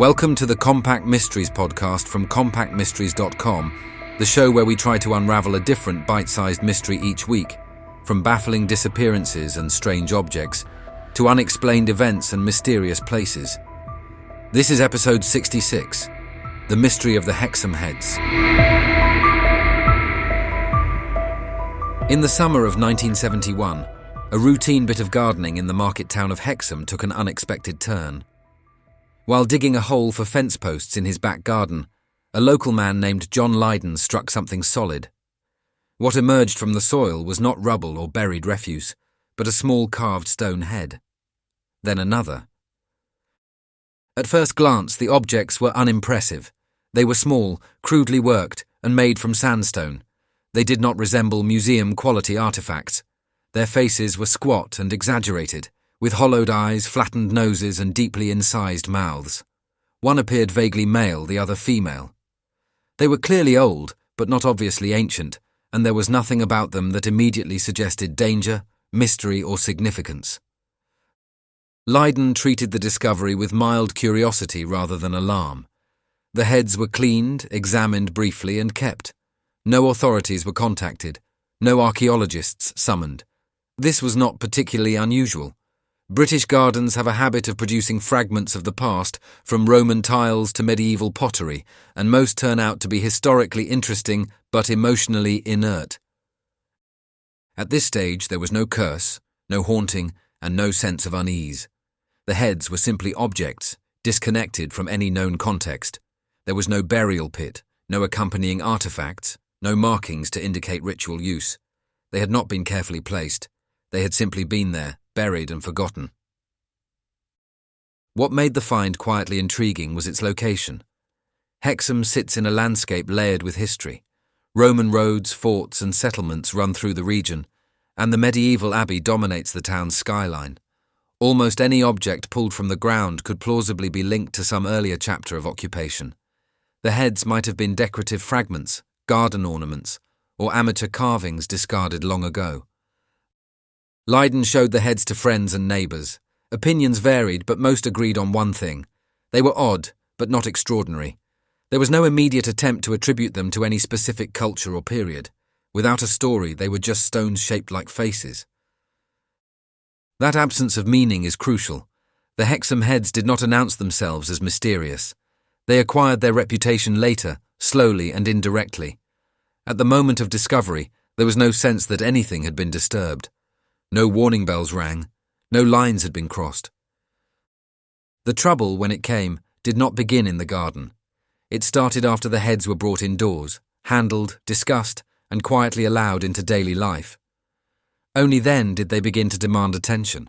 Welcome to the Compact Mysteries podcast from compactmysteries.com, the show where we try to unravel a different bite-sized mystery each week, from baffling disappearances and strange objects to unexplained events and mysterious places. This is episode 66, The Mystery of the Hexham Heads. In the summer of 1971, a routine bit of gardening in the market town of Hexham took an unexpected turn. While digging a hole for fence posts in his back garden, a local man named John Lydon struck something solid. What emerged from the soil was not rubble or buried refuse, but a small carved stone head. Then another. At first glance, the objects were unimpressive. They were small, crudely worked, and made from sandstone. They did not resemble museum-quality artifacts. Their faces were squat and exaggerated, with hollowed eyes, flattened noses, and deeply incised mouths. One appeared vaguely male, the other female. They were clearly old, but not obviously ancient, and there was nothing about them that immediately suggested danger, mystery, or significance. Lydon treated the discovery with mild curiosity rather than alarm. The heads were cleaned, examined briefly, and kept. No authorities were contacted, no archaeologists summoned. This was not particularly unusual. British gardens have a habit of producing fragments of the past, from Roman tiles to medieval pottery, and most turn out to be historically interesting but emotionally inert. At this stage, there was no curse, no haunting, and no sense of unease. The heads were simply objects, disconnected from any known context. There was no burial pit, no accompanying artifacts, no markings to indicate ritual use. They had not been carefully placed. They had simply been there, buried and forgotten. What made the find quietly intriguing was its location. Hexham sits in a landscape layered with history. Roman roads, forts and settlements run through the region, and the medieval abbey dominates the town's skyline. Almost any object pulled from the ground could plausibly be linked to some earlier chapter of occupation. The heads might have been decorative fragments, garden ornaments, or amateur carvings discarded long ago. Lydon showed the heads to friends and neighbours. Opinions varied, but most agreed on one thing. They were odd, but not extraordinary. There was no immediate attempt to attribute them to any specific culture or period. Without a story, they were just stones shaped like faces. That absence of meaning is crucial. The Hexham Heads did not announce themselves as mysterious. They acquired their reputation later, slowly and indirectly. At the moment of discovery, there was no sense that anything had been disturbed. No warning bells rang. No lines had been crossed. The trouble, when it came, did not begin in the garden. It started after the heads were brought indoors, handled, discussed, and quietly allowed into daily life. Only then did they begin to demand attention.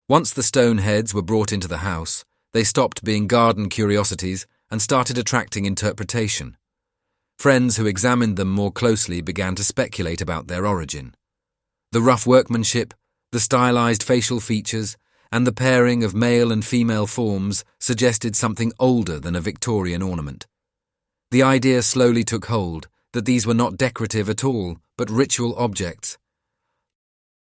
Once the stone heads were brought into the house, they stopped being garden curiosities and started attracting interpretation. Friends who examined them more closely began to speculate about their origin. The rough workmanship, the stylized facial features, and the pairing of male and female forms suggested something older than a Victorian ornament. The idea slowly took hold that these were not decorative at all, but ritual objects.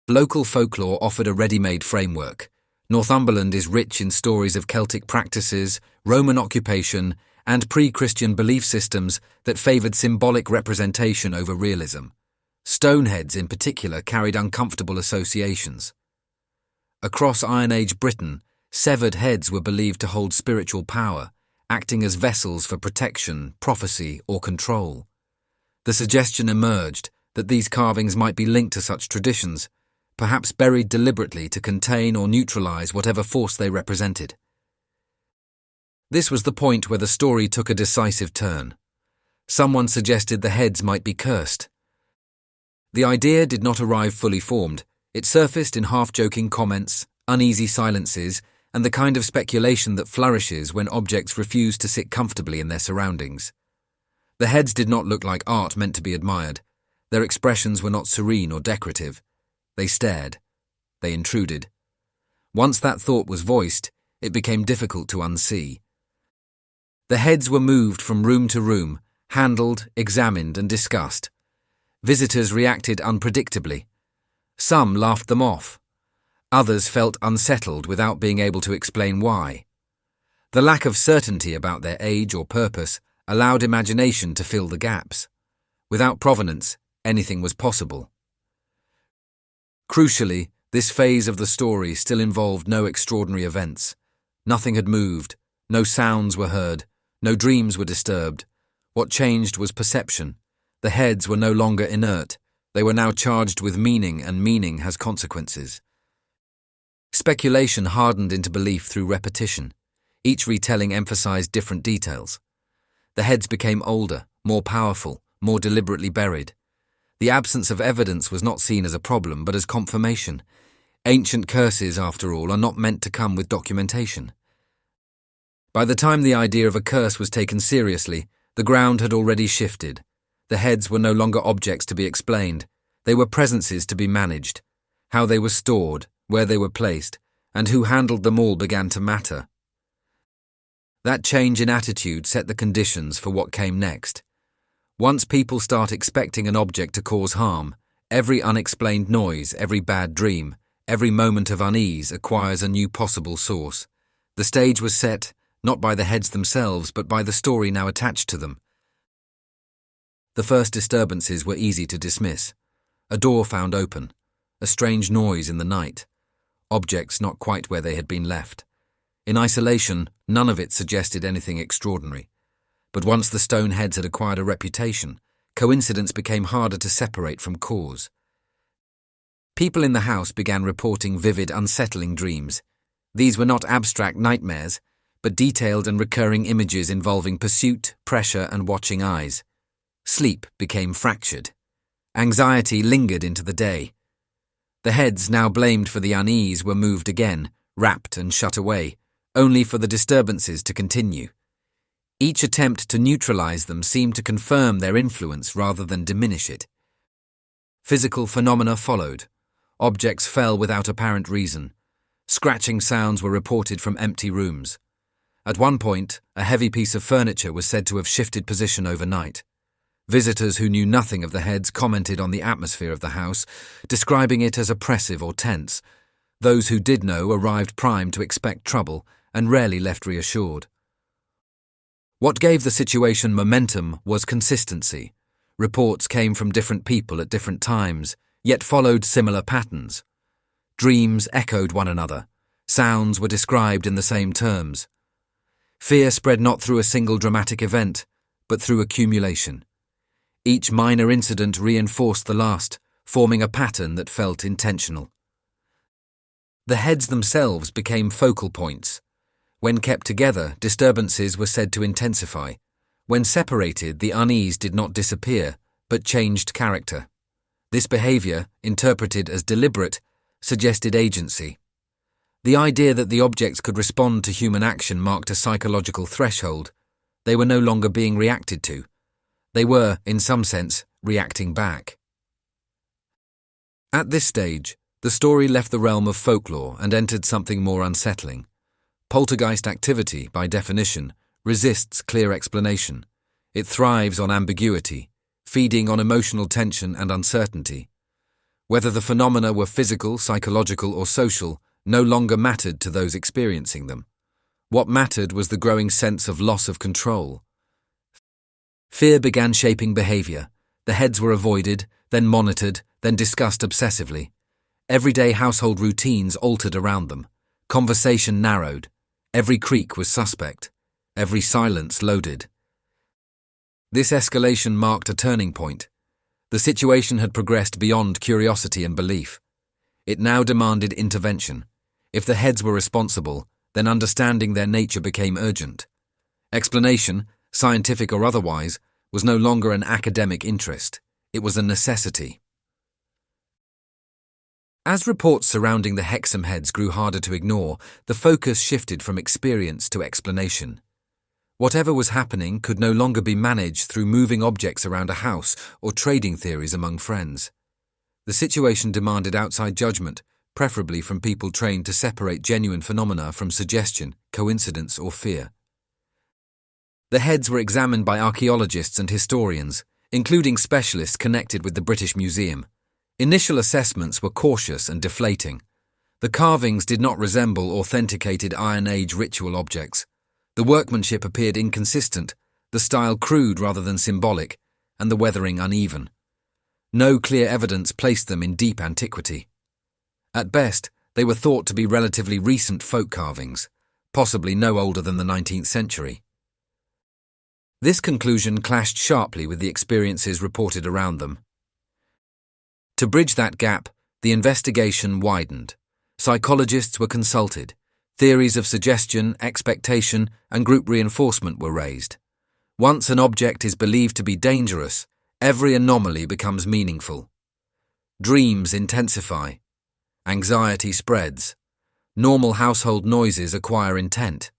Local folklore offered a ready-made framework. Northumberland is rich in stories of Celtic practices, Roman occupation, and pre-Christian belief systems that favoured symbolic representation over realism. Stoneheads in particular carried uncomfortable associations. Across Iron Age Britain, severed heads were believed to hold spiritual power, acting as vessels for protection, prophecy, or control. The suggestion emerged that these carvings might be linked to such traditions, perhaps buried deliberately to contain or neutralize whatever force they represented. This was the point where the story took a decisive turn. Someone suggested the heads might be cursed. The idea did not arrive fully formed. It surfaced in half-joking comments, uneasy silences, and the kind of speculation that flourishes when objects refuse to sit comfortably in their surroundings. The heads did not look like art meant to be admired. Their expressions were not serene or decorative. They stared. They intruded. Once that thought was voiced, it became difficult to unsee. The heads were moved from room to room, handled, examined, and discussed. Visitors reacted unpredictably. Some laughed them off. Others felt unsettled without being able to explain why. The lack of certainty about their age or purpose allowed imagination to fill the gaps. Without provenance, anything was possible. Crucially, this phase of the story still involved no extraordinary events. Nothing had moved, no sounds were heard, no dreams were disturbed. What changed was perception. The heads were no longer inert. They were now charged with meaning, and meaning has consequences. Speculation hardened into belief through repetition. Each retelling emphasized different details. The heads became older, more powerful, more deliberately buried. The absence of evidence was not seen as a problem, but as confirmation. Ancient curses, after all, are not meant to come with documentation. By the time the idea of a curse was taken seriously, the ground had already shifted. The heads were no longer objects to be explained. They were presences to be managed. How they were stored, where they were placed, and who handled them all began to matter. That change in attitude set the conditions for what came next. Once people start expecting an object to cause harm, every unexplained noise, every bad dream, every moment of unease acquires a new possible source. The stage was set, not by the heads themselves, but by the story now attached to them. The first disturbances were easy to dismiss. A door found open, a strange noise in the night, objects not quite where they had been left. In isolation, none of it suggested anything extraordinary. But once the stone heads had acquired a reputation, coincidence became harder to separate from cause. People in the house began reporting vivid, unsettling dreams. These were not abstract nightmares, but detailed and recurring images involving pursuit, pressure, and watching eyes. Sleep became fractured. Anxiety lingered into the day. The heads, now blamed for the unease, were moved again, wrapped and shut away, only for the disturbances to continue. Each attempt to neutralize them seemed to confirm their influence rather than diminish it. Physical phenomena followed. Objects fell without apparent reason. Scratching sounds were reported from empty rooms. At one point, a heavy piece of furniture was said to have shifted position overnight. Visitors who knew nothing of the heads commented on the atmosphere of the house, describing it as oppressive or tense. Those who did know arrived primed to expect trouble and rarely left reassured. What gave the situation momentum was consistency. Reports came from different people at different times, yet followed similar patterns. Dreams echoed one another. Sounds were described in the same terms. Fear spread not through a single dramatic event, but through accumulation. Each minor incident reinforced the last, forming a pattern that felt intentional. The heads themselves became focal points. When kept together, disturbances were said to intensify. When separated, the unease did not disappear, but changed character. This behavior, interpreted as deliberate, suggested agency. The idea that the objects could respond to human action marked a psychological threshold. They were no longer being reacted to. They were, in some sense, reacting back. At this stage, the story left the realm of folklore and entered something more unsettling. Poltergeist activity, by definition, resists clear explanation. It thrives on ambiguity, feeding on emotional tension and uncertainty. Whether the phenomena were physical, psychological, or social no longer mattered to those experiencing them. What mattered was the growing sense of loss of control. Fear began shaping behavior. The heads were avoided, then monitored, then discussed obsessively. Everyday household routines altered around them. Conversation narrowed. Every creak was suspect. Every silence loaded. This escalation marked a turning point. The situation had progressed beyond curiosity and belief. It now demanded intervention. If the heads were responsible, then understanding their nature became urgent. Explanation, scientific or otherwise, was no longer an academic interest. It was a necessity. As reports surrounding the Hexham Heads grew harder to ignore, the focus shifted from experience to explanation. Whatever was happening could no longer be managed through moving objects around a house or trading theories among friends. The situation demanded outside judgment, preferably from people trained to separate genuine phenomena from suggestion, coincidence, or fear. The heads were examined by archaeologists and historians, including specialists connected with the British Museum. Initial assessments were cautious and deflating. The carvings did not resemble authenticated Iron Age ritual objects. The workmanship appeared inconsistent, the style crude rather than symbolic, and the weathering uneven. No clear evidence placed them in deep antiquity. At best, they were thought to be relatively recent folk carvings, possibly no older than the 19th century. This conclusion clashed sharply with the experiences reported around them. To bridge that gap, the investigation widened. Psychologists were consulted. Theories of suggestion, expectation, and group reinforcement were raised. Once an object is believed to be dangerous, every anomaly becomes meaningful. Dreams intensify. Anxiety spreads. Normal household noises acquire intent.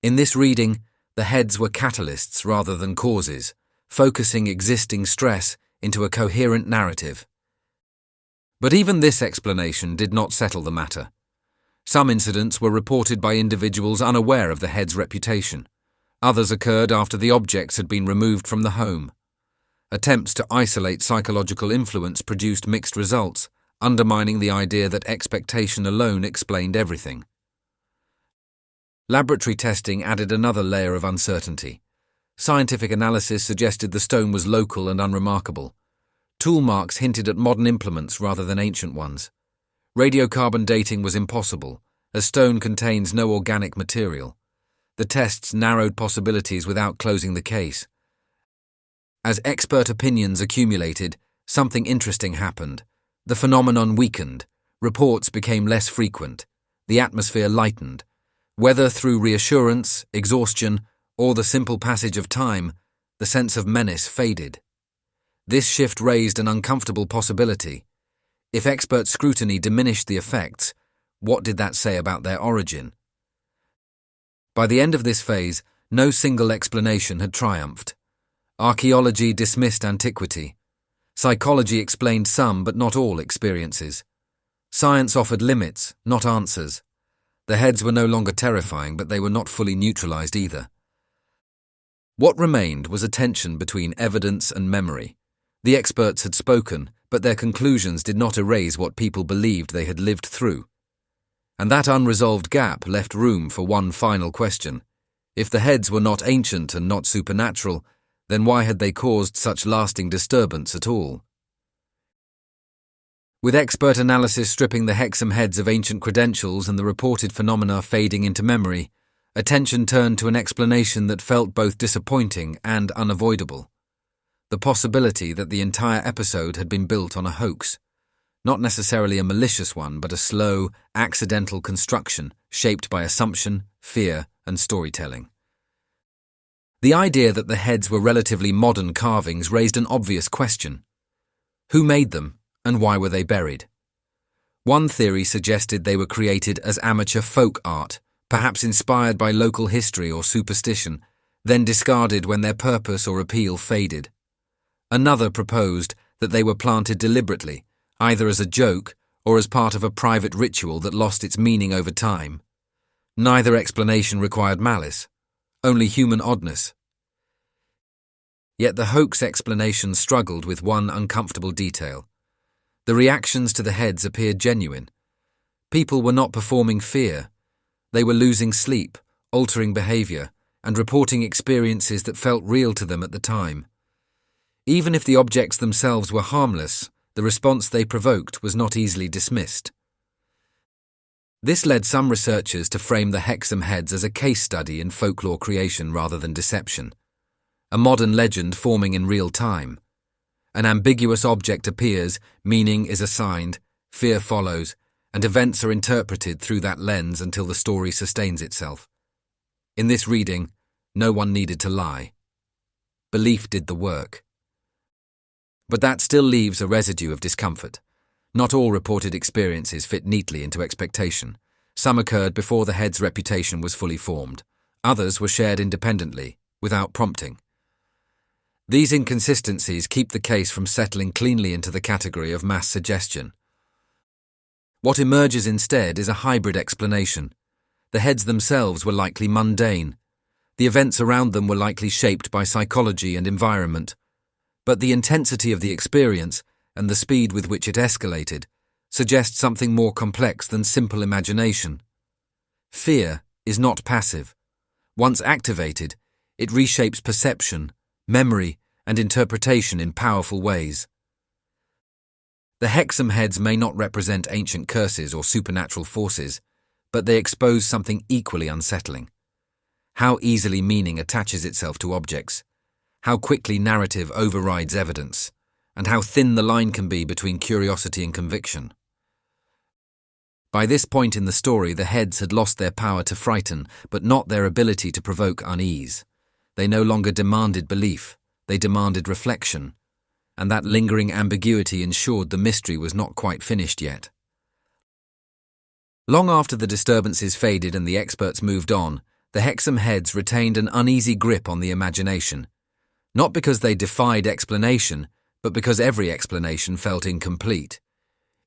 In this reading, the heads were catalysts rather than causes, focusing existing stress into a coherent narrative. But even this explanation did not settle the matter. Some incidents were reported by individuals unaware of the head's reputation. Others occurred after the objects had been removed from the home. Attempts to isolate psychological influence produced mixed results, undermining the idea that expectation alone explained everything. Laboratory testing added another layer of uncertainty. Scientific analysis suggested the stone was local and unremarkable. Tool marks hinted at modern implements rather than ancient ones. Radiocarbon dating was impossible, as stone contains no organic material. The tests narrowed possibilities without closing the case. As expert opinions accumulated, something interesting happened. The phenomenon weakened, reports became less frequent, the atmosphere lightened. Whether through reassurance, exhaustion, or the simple passage of time, the sense of menace faded. This shift raised an uncomfortable possibility. If expert scrutiny diminished the effects, what did that say about their origin? By the end of this phase, no single explanation had triumphed. Archaeology dismissed antiquity. Psychology explained some but not all experiences. Science offered limits, not answers. The heads were no longer terrifying, but they were not fully neutralized either. What remained was a tension between evidence and memory. The experts had spoken, but their conclusions did not erase what people believed they had lived through. And that unresolved gap left room for one final question. If the heads were not ancient and not supernatural, then why had they caused such lasting disturbance at all? With expert analysis stripping the Hexham Heads of ancient credentials and the reported phenomena fading into memory, attention turned to an explanation that felt both disappointing and unavoidable. The possibility that the entire episode had been built on a hoax. Not necessarily a malicious one, but a slow, accidental construction shaped by assumption, fear, and storytelling. The idea that the heads were relatively modern carvings raised an obvious question. Who made them, and why were they buried? One theory suggested they were created as amateur folk art, perhaps inspired by local history or superstition, then discarded when their purpose or appeal faded. Another proposed that they were planted deliberately, either as a joke or as part of a private ritual that lost its meaning over time. Neither explanation required malice, only human oddness. Yet the hoax explanation struggled with one uncomfortable detail. The reactions to the heads appeared genuine. People were not performing fear. They were losing sleep, altering behavior, and reporting experiences that felt real to them at the time. Even if the objects themselves were harmless, the response they provoked was not easily dismissed. This led some researchers to frame the Hexham Heads as a case study in folklore creation rather than deception. A modern legend forming in real time. An ambiguous object appears, meaning is assigned, fear follows, and events are interpreted through that lens until the story sustains itself. In this reading, no one needed to lie. Belief did the work. But that still leaves a residue of discomfort. Not all reported experiences fit neatly into expectation. Some occurred before the head's reputation was fully formed. Others were shared independently, without prompting. These inconsistencies keep the case from settling cleanly into the category of mass suggestion. What emerges instead is a hybrid explanation. The heads themselves were likely mundane. The events around them were likely shaped by psychology and environment. But the intensity of the experience and the speed with which it escalated suggest something more complex than simple imagination. Fear is not passive. Once activated, it reshapes perception, memory, and interpretation in powerful ways. The Hexham Heads may not represent ancient curses or supernatural forces, but they expose something equally unsettling. How easily meaning attaches itself to objects, how quickly narrative overrides evidence, and how thin the line can be between curiosity and conviction. By this point in the story, the Heads had lost their power to frighten, but not their ability to provoke unease. They no longer demanded belief, they demanded reflection, and that lingering ambiguity ensured the mystery was not quite finished yet. Long after the disturbances faded and the experts moved on, the Hexham Heads retained an uneasy grip on the imagination, not because they defied explanation, but because every explanation felt incomplete.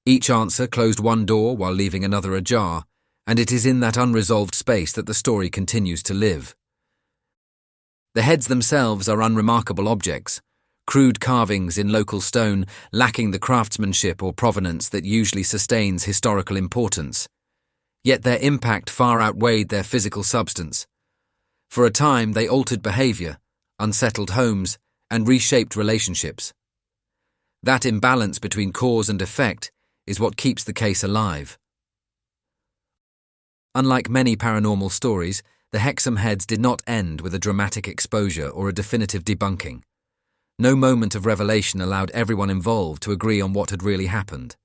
Each answer closed one door while leaving another ajar, and it is in that unresolved space that the story continues to live. The heads themselves are unremarkable objects, crude carvings in local stone lacking the craftsmanship or provenance that usually sustains historical importance. Yet their impact far outweighed their physical substance. For a time, they altered behavior, unsettled homes, and reshaped relationships. That imbalance between cause and effect is what keeps the case alive. Unlike many paranormal stories, the Hexham Heads did not end with a dramatic exposure or a definitive debunking. No moment of revelation allowed everyone involved to agree on what had really happened.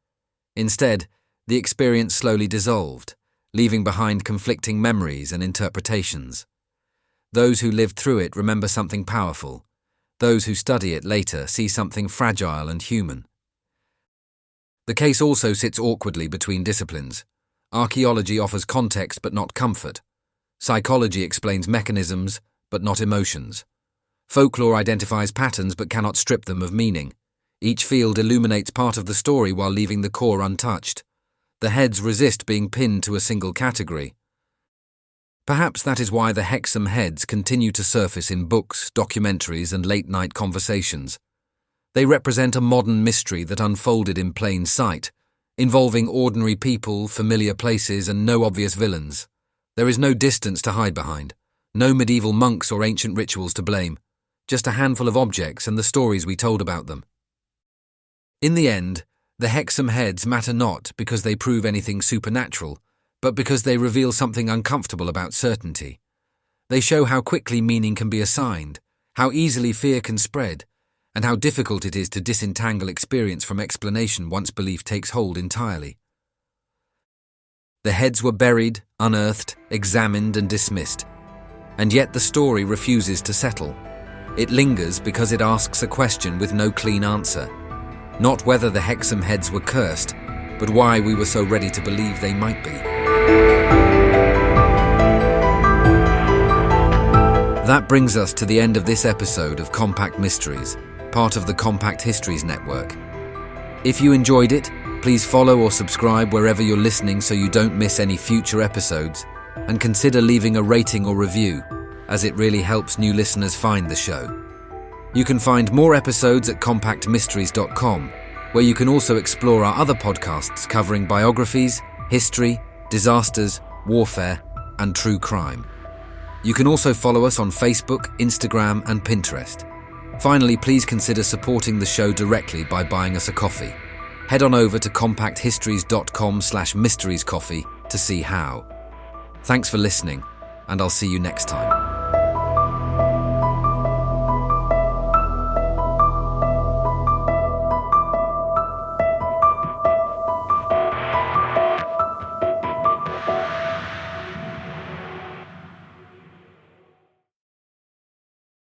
Instead, the experience slowly dissolved, leaving behind conflicting memories and interpretations. Those who lived through it remember something powerful. Those who study it later see something fragile and human. The case also sits awkwardly between disciplines. Archaeology offers context but not comfort. Psychology explains mechanisms but not emotions. Folklore identifies patterns but cannot strip them of meaning. Each field illuminates part of the story while leaving the core untouched. The Heads resist being pinned to a single category. Perhaps that is why the Hexham Heads continue to surface in books, documentaries, and late-night conversations. They represent a modern mystery that unfolded in plain sight, involving ordinary people, familiar places, and no obvious villains. There is no distance to hide behind, no medieval monks or ancient rituals to blame, just a handful of objects and the stories we told about them. In the end, the Hexham Heads matter not because they prove anything supernatural, but because they reveal something uncomfortable about certainty. They show how quickly meaning can be assigned, how easily fear can spread, and how difficult it is to disentangle experience from explanation once belief takes hold entirely. The Heads were buried, unearthed, examined, and dismissed. And yet the story refuses to settle. It lingers because it asks a question with no clean answer. Not whether the Hexham Heads were cursed, but why we were so ready to believe they might be. That brings us to the end of this episode of Compact Mysteries, part of the Compact Histories Network. If you enjoyed it, please follow or subscribe wherever you're listening so you don't miss any future episodes, and consider leaving a rating or review, as it really helps new listeners find the show. You can find more episodes at compactmysteries.com, where you can also explore our other podcasts covering biographies, history, disasters, warfare, and true crime. You can also follow us on Facebook, Instagram, and Pinterest. Finally, please consider supporting the show directly by buying us a coffee. Head on over to compacthistories.com/mysteriescoffee to see how. Thanks for listening, and I'll see you next time.